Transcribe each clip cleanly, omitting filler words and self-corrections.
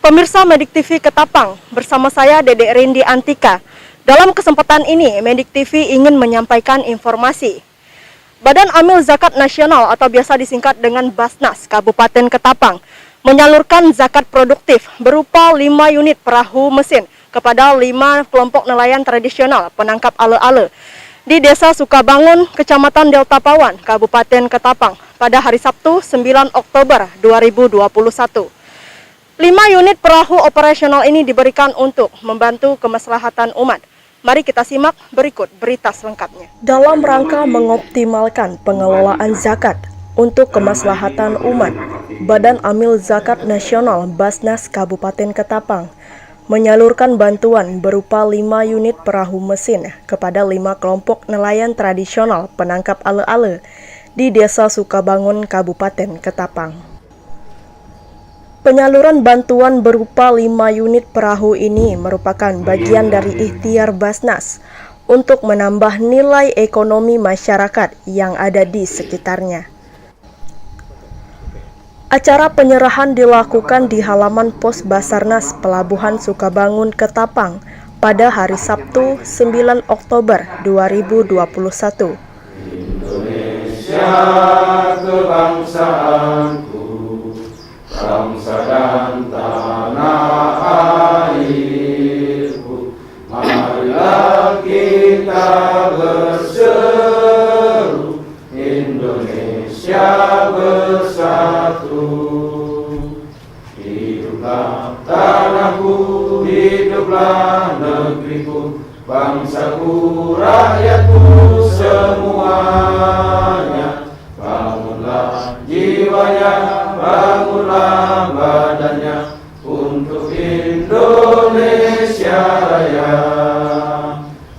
Pemirsa Medik TV Ketapang, bersama saya Dedek Rindi Antika. Dalam kesempatan ini, Medik TV ingin menyampaikan informasi. Badan Amil Zakat Nasional atau biasa disingkat dengan Basnas Kabupaten Ketapang menyalurkan zakat produktif berupa 5 unit perahu mesin kepada 5 kelompok nelayan tradisional penangkap ale-ale di Desa Sukabangun, Kecamatan Delta Pawan, Kabupaten Ketapang pada hari Sabtu 9 Oktober 2021. 5 unit perahu operasional ini diberikan untuk membantu kemaslahatan umat. Mari kita simak berikut berita selengkapnya. Dalam rangka mengoptimalkan pengelolaan zakat untuk kemaslahatan umat, Badan Amil Zakat Nasional Basnas Kabupaten Ketapang menyalurkan bantuan berupa 5 unit perahu mesin kepada 5 kelompok nelayan tradisional penangkap ale-ale di Desa Sukabangun, Kabupaten Ketapang. Penyaluran bantuan berupa 5 unit perahu ini merupakan bagian dari ikhtiar Basnas untuk menambah nilai ekonomi masyarakat yang ada di sekitarnya. Acara penyerahan dilakukan di halaman pos Basarnas Pelabuhan Sukabangun, Ketapang pada hari Sabtu 9 Oktober 2021. Indonesia kebangsaanku, bangsa dan tanah airku, marilah kita berseru, Indonesia bersatu. Hiduplah tanahku, hiduplah negeriku, bangsaku, rakyatku semuanya. Bangunlah jiwanya, bangunlah badannya untuk Indonesia Raya.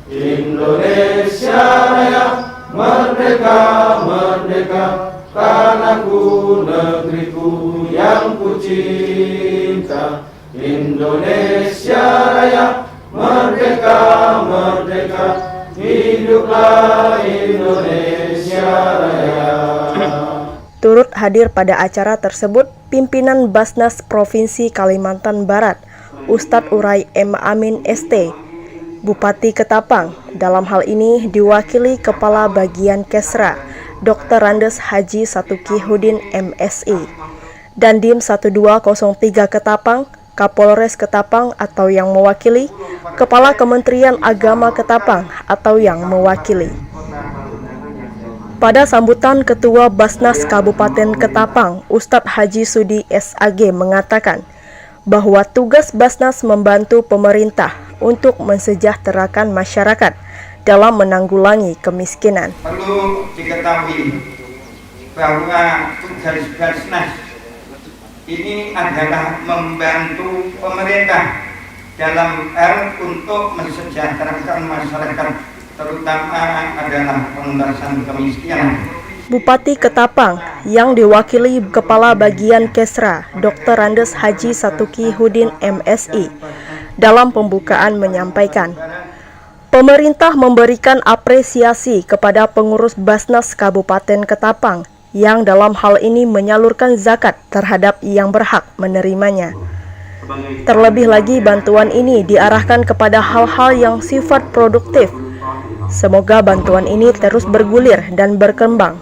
Indonesia Raya, merdeka, merdeka, tanahku, negeriku yang ku cinta. Indonesia Raya, merdeka, merdeka, hiduplah Indonesia Raya. Turut hadir pada acara tersebut pimpinan Basnas Provinsi Kalimantan Barat, Ustadz Urai M. Amin ST, Bupati Ketapang. Dalam hal ini diwakili Kepala Bagian Kesra, Dr. Randes Haji Satukihudin MSI, Dandim 1203 Ketapang, Kapolres Ketapang atau yang mewakili, Kepala Kementerian Agama Ketapang atau yang mewakili. Pada sambutan Ketua Basnas Kabupaten Ketapang, Ustadz Haji Sudi SAG mengatakan bahwa tugas Basnas membantu pemerintah untuk mensejahterakan masyarakat dalam menanggulangi kemiskinan. Perlu diketahui bahwa tugas Basnas ini adalah membantu pemerintah dalam hal untuk mensejahterakan masyarakat, terutama adalah pengentasan kemiskinan. Bupati Ketapang yang diwakili Kepala Bagian Kesra, Dr. Randes Haji Satukihudin MSI, dalam pembukaan menyampaikan, pemerintah memberikan apresiasi kepada pengurus Basnas Kabupaten Ketapang yang dalam hal ini menyalurkan zakat terhadap yang berhak menerimanya. Terlebih lagi bantuan ini diarahkan kepada hal-hal yang sifat produktif. Semoga bantuan ini terus bergulir dan berkembang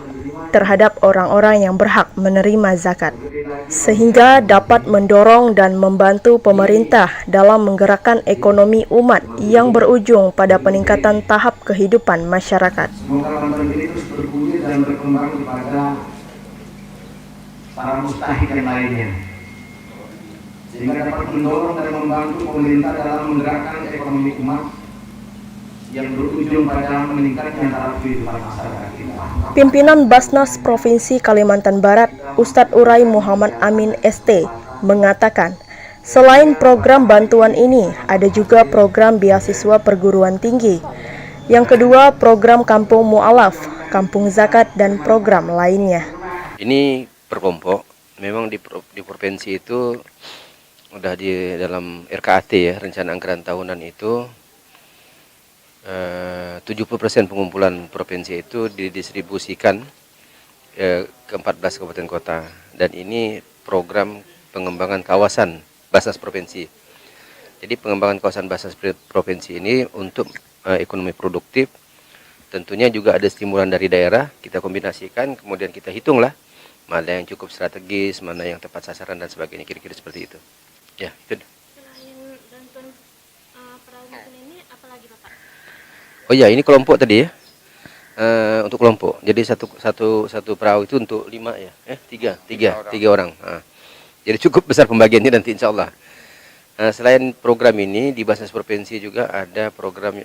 terhadap orang-orang yang berhak menerima zakat, sehingga dapat mendorong dan membantu pemerintah dalam menggerakkan ekonomi umat yang berujung pada peningkatan tahap kehidupan masyarakat. Semoga bantuan ini terus bergulir dan berkembang kepada para mustahik yang lainnya, sehingga dapat mendorong dan membantu pemerintah dalam menggerakkan ekonomi umat yang berujung pada meningkatnya taraf kehidupan masyarakat kita. Pimpinan Basnas Provinsi Kalimantan Barat, Ustadz Urai Muhammad Amin ST, mengatakan, selain program bantuan ini, ada juga program beasiswa perguruan tinggi. Yang kedua, program Kampung Mu'alaf, Kampung Zakat, dan program lainnya. Ini per kelompok, memang di provinsi itu udah di dalam RKAT ya, rencana anggaran tahunan itu 70% pengumpulan provinsi itu didistribusikan ke 14 kabupaten kota, dan ini program pengembangan kawasan Basnas Provinsi. Jadi pengembangan kawasan Basnas Provinsi ini untuk ekonomi produktif, tentunya juga ada stimulan dari daerah, kita kombinasikan, kemudian kita hitunglah mana yang cukup strategis, mana yang tepat sasaran dan sebagainya, kira-kira seperti itu. Ya, itu. Selain bantuan perahu mesin ini, apa lagi Bapak? Oh ya, ini kelompok tadi ya. Untuk kelompok. Jadi satu perahu itu untuk 5 ya. Tiga orang. Nah, jadi cukup besar pembagiannya nanti insya Allah. Selain program ini di Basnas Provinsi juga ada program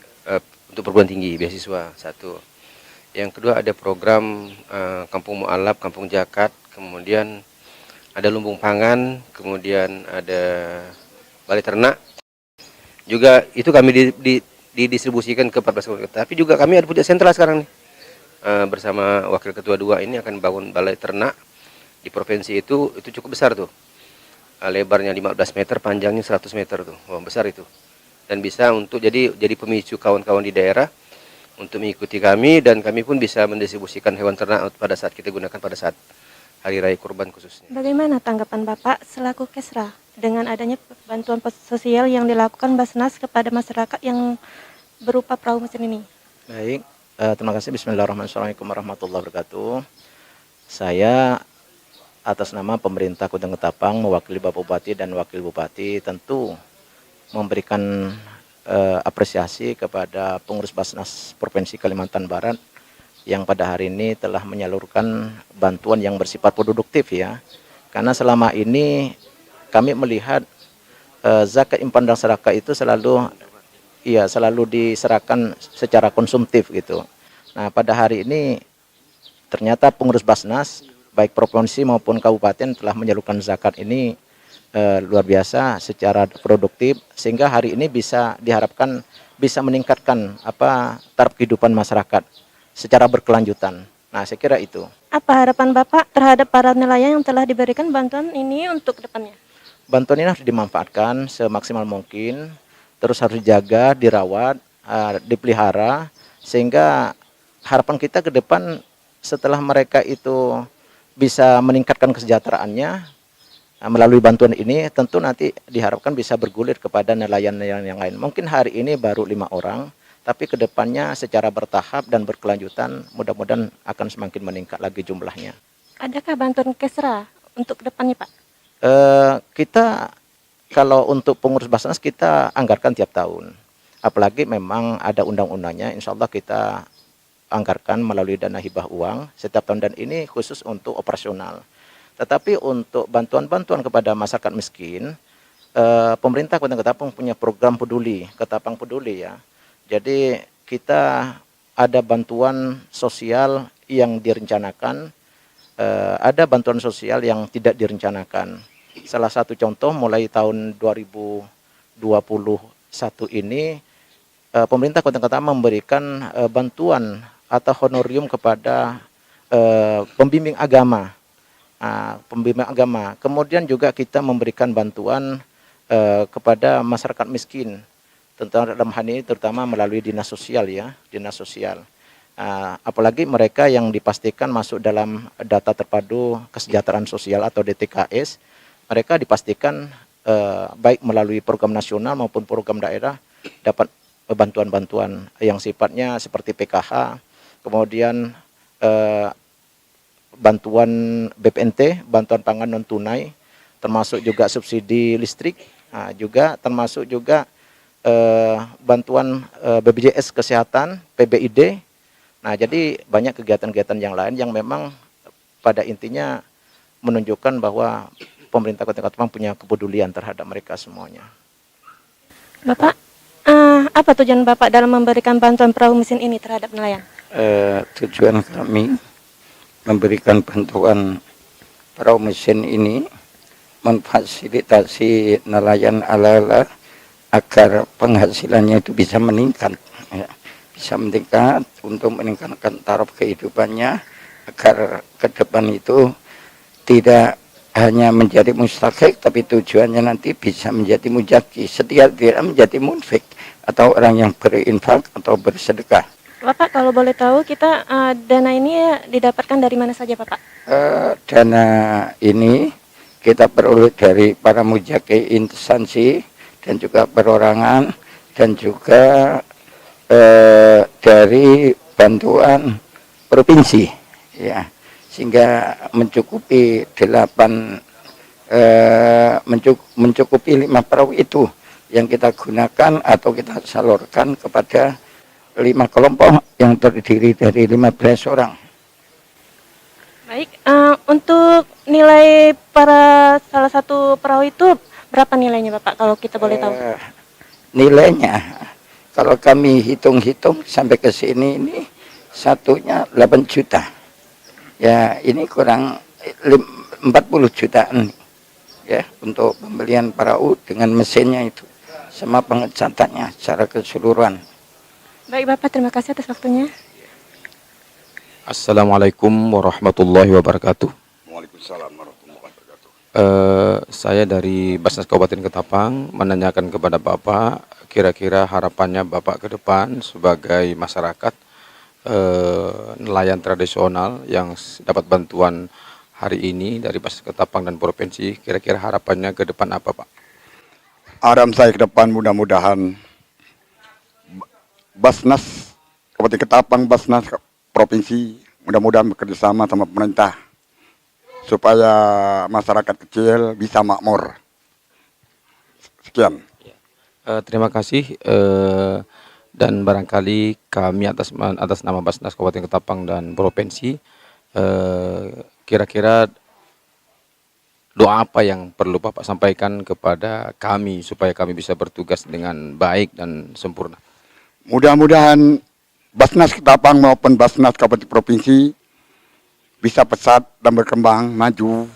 untuk perguruan tinggi beasiswa satu. Yang kedua ada program Kampung Mu'alaf, Kampung Jakat, kemudian ada lumbung pangan, kemudian ada balai ternak. Juga itu kami didistribusikan ke 14 kabupaten. Tapi juga kami ada punya sentral sekarang nih. Bersama Wakil Ketua 2 ini akan bangun balai ternak di provinsi itu cukup besar tuh. Lebarnya 15 meter, panjangnya 100 meter tuh. Wah, besar itu. Dan bisa untuk jadi pemicu kawan-kawan di daerah untuk mengikuti kami, dan kami pun bisa mendistribusikan hewan ternak pada saat kita gunakan pada saat Hari Raya Kurban khususnya. Bagaimana tanggapan Bapak selaku Kesra dengan adanya bantuan sosial yang dilakukan Basnas kepada masyarakat yang berupa perahu mesin ini? Baik, terima kasih. Bismillahirrahmanirrahim. Assalamualaikum warahmatullahi wabarakatuh. Saya atas nama pemerintah Kota Ketapang mewakili Bapak Bupati dan Wakil Bupati tentu memberikan apresiasi kepada pengurus Basnas Provinsi Kalimantan Barat yang pada hari ini telah menyalurkan bantuan yang bersifat produktif ya. Karena selama ini kami melihat zakat impan dan sedekah itu selalu diserahkan secara konsumtif gitu. Nah, pada hari ini ternyata pengurus Basnas baik provinsi maupun kabupaten telah menyalurkan zakat ini luar biasa secara produktif, sehingga hari ini bisa diharapkan bisa meningkatkan taraf kehidupan masyarakat secara berkelanjutan. Nah, saya kira itu. Apa harapan Bapak terhadap para nelayan yang telah diberikan bantuan ini untuk depannya? Bantuan ini harus dimanfaatkan semaksimal mungkin, terus harus dijaga, dirawat, dipelihara, sehingga harapan kita ke depan setelah mereka itu bisa meningkatkan kesejahteraannya melalui bantuan ini, tentu nanti diharapkan bisa bergulir kepada nelayan-nelayan yang lain. Mungkin hari ini baru 5 orang, tapi ke depannya secara bertahap dan berkelanjutan mudah-mudahan akan semakin meningkat lagi jumlahnya. Adakah bantuan Kesra untuk depannya Pak? Kita kalau untuk pengurus Basnas kita anggarkan tiap tahun. Apalagi memang ada undang-undangnya, insya Allah kita anggarkan melalui dana hibah uang setiap tahun, dan ini khusus untuk operasional. Tetapi untuk bantuan-bantuan kepada masyarakat miskin, pemerintah Kota Ketapang punya program peduli, Ketapang Peduli ya. Jadi kita ada bantuan sosial yang direncanakan, ada bantuan sosial yang tidak direncanakan. Salah satu contoh mulai tahun 2021 ini, pemerintah Kota Ketapang memberikan bantuan atau honorium kepada pembimbing agama. Kemudian juga kita memberikan bantuan kepada masyarakat miskin, tentang dalam hal ini terutama melalui dinas sosial ya, dinas sosial. Apalagi mereka yang dipastikan masuk dalam data terpadu kesejahteraan sosial atau DTKS, mereka dipastikan baik melalui program nasional maupun program daerah dapat bantuan-bantuan yang sifatnya seperti PKH, kemudian bantuan BPNT, bantuan pangan non tunai, termasuk juga subsidi listrik, juga termasuk juga bantuan BPJS Kesehatan, PBID. Nah, jadi banyak kegiatan-kegiatan yang lain yang memang pada intinya menunjukkan bahwa pemerintah Kota Ketapang punya kepedulian terhadap mereka semuanya. Bapak, apa tujuan Bapak dalam memberikan bantuan perahu mesin ini terhadap nelayan? Tujuan kami memberikan bantuan perahu mesin ini memfasilitasi nelayan ala-ala agar penghasilannya itu bisa meningkat, ya. Bisa meningkat untuk meningkatkan taraf kehidupannya, agar ke depan itu tidak hanya menjadi mustahik, tapi tujuannya nanti bisa menjadi mujaki, tidak menjadi munfik atau orang yang berinfak atau bersedekah. Bapak, kalau boleh tahu kita dana ini didapatkan dari mana saja Bapak? Dana ini kita peroleh dari para mujaki instansi dan juga perorangan dan juga dari bantuan provinsi, ya, sehingga mencukupi mencukupi 5 perahu itu yang kita gunakan atau kita salurkan kepada 5 kelompok yang terdiri dari 15 orang. Baik, untuk nilai para salah satu perahu itu berapa nilainya Bapak kalau kita boleh tahu? Nilainya kalau kami hitung-hitung sampai ke sini ini satunya 8 juta. Ya, ini kurang 40 jutaan ya untuk pembelian perahu dengan mesinnya itu sama pengecatannya secara keseluruhan. Baik Bapak, terima kasih atas waktunya. Assalamualaikum warahmatullahi wabarakatuh. Waalaikumsalam warahmatullahi wabarakatuh. Saya dari Basnas Kabupaten Ketapang menanyakan kepada Bapak, kira-kira harapannya Bapak ke depan sebagai masyarakat nelayan tradisional yang dapat bantuan hari ini dari Basnas Ketapang dan Provinsi, kira-kira harapannya ke depan apa Pak? Harapan saya ke depan mudah-mudahan Basnas Kabupaten Ketapang, Basnas Provinsi mudah-mudahan bekerjasama sama pemerintah supaya masyarakat kecil bisa makmur. Sekian. Terima kasih dan barangkali kami atas nama Basnas Kabupaten Ketapang dan Provinsi, kira-kira doa apa yang perlu Bapak sampaikan kepada kami supaya kami bisa bertugas dengan baik dan sempurna? Mudah-mudahan Basnas Ketapang maupun Basnas Kabupaten Provinsi bisa pesat dan berkembang maju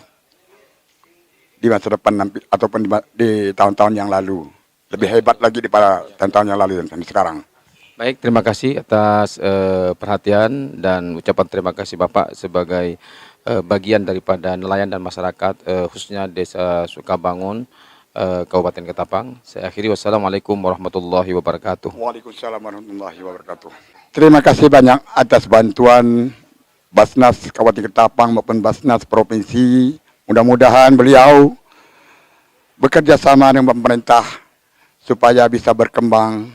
di masa depan nanti ataupun di tahun-tahun yang lalu. Lebih hebat lagi daripada tahun-tahun yang lalu dan sampai sekarang. Baik, terima kasih atas perhatian dan ucapan terima kasih Bapak sebagai bagian daripada nelayan dan masyarakat khususnya Desa Sukabangun, Kabupaten Ketapang. Saya akhiri, wassalamualaikum warahmatullahi wabarakatuh. Waalaikumsalam warahmatullahi wabarakatuh. Terima kasih banyak atas bantuan Basnas Kabupaten Ketapang maupun Basnas Provinsi. Mudah-mudahan beliau bekerja sama dengan pemerintah supaya bisa berkembang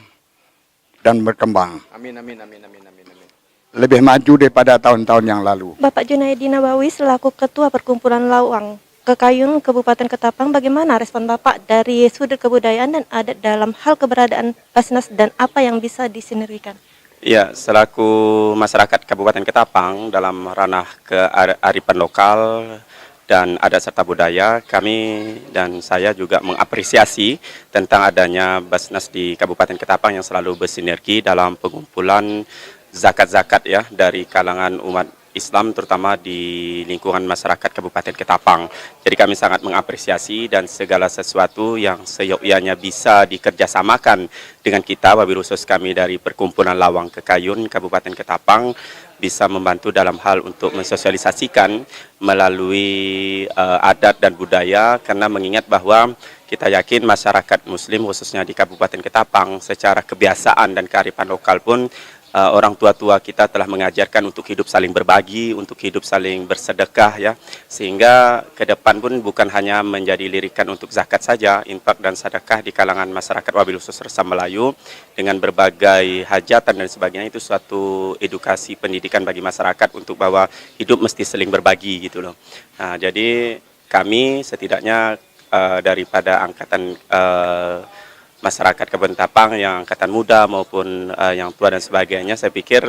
dan berkembang. Amin, amin, amin, amin, amin, amin. Lebih maju daripada tahun-tahun yang lalu. Bapak Junaidi Nabawi selaku Ketua Perkumpulan Lawang Kekayun Kabupaten Ketapang, bagaimana respon Bapak dari sudut kebudayaan dan adat dalam hal keberadaan Basnas dan apa yang bisa disinergikan? Ya, selaku masyarakat Kabupaten Ketapang dalam ranah kearifan lokal dan adat serta budaya, kami dan saya juga mengapresiasi tentang adanya Basnas di Kabupaten Ketapang yang selalu bersinergi dalam pengumpulan zakat-zakat ya dari kalangan umat Islam terutama di lingkungan masyarakat Kabupaten Ketapang. Jadi kami sangat mengapresiasi dan segala sesuatu yang seyogyanya bisa dikerjasamakan dengan kita, wabil khusus kami dari Perkumpulan Lawang Kekayun Kabupaten Ketapang bisa membantu dalam hal untuk mensosialisasikan melalui adat dan budaya, karena mengingat bahwa kita yakin masyarakat Muslim khususnya di Kabupaten Ketapang secara kebiasaan dan kearifan lokal pun orang tua-tua kita telah mengajarkan untuk hidup saling berbagi, untuk hidup saling bersedekah ya, sehingga ke depan pun bukan hanya menjadi lirikan untuk zakat saja, infak dan sedekah di kalangan masyarakat wabil khusus Resam Melayu dengan berbagai hajatan dan sebagainya, itu suatu edukasi pendidikan bagi masyarakat untuk bahwa hidup mesti saling berbagi gitu loh. Nah, jadi kami setidaknya daripada angkatan masyarakat Kabupaten Ketapang yang angkatan muda maupun yang tua dan sebagainya, saya pikir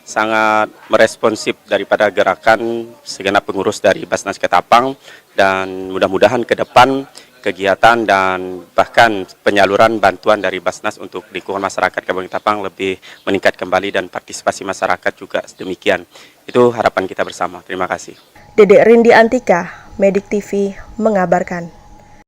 sangat meresponsif daripada gerakan segenap pengurus dari Basnas Ketapang, dan mudah-mudahan ke depan kegiatan dan bahkan penyaluran bantuan dari Basnas untuk lingkungan masyarakat Kabupaten Ketapang lebih meningkat kembali dan partisipasi masyarakat juga demikian. Itu harapan kita bersama. Terima kasih. Dedek Rindi Antika, Medik TV mengabarkan.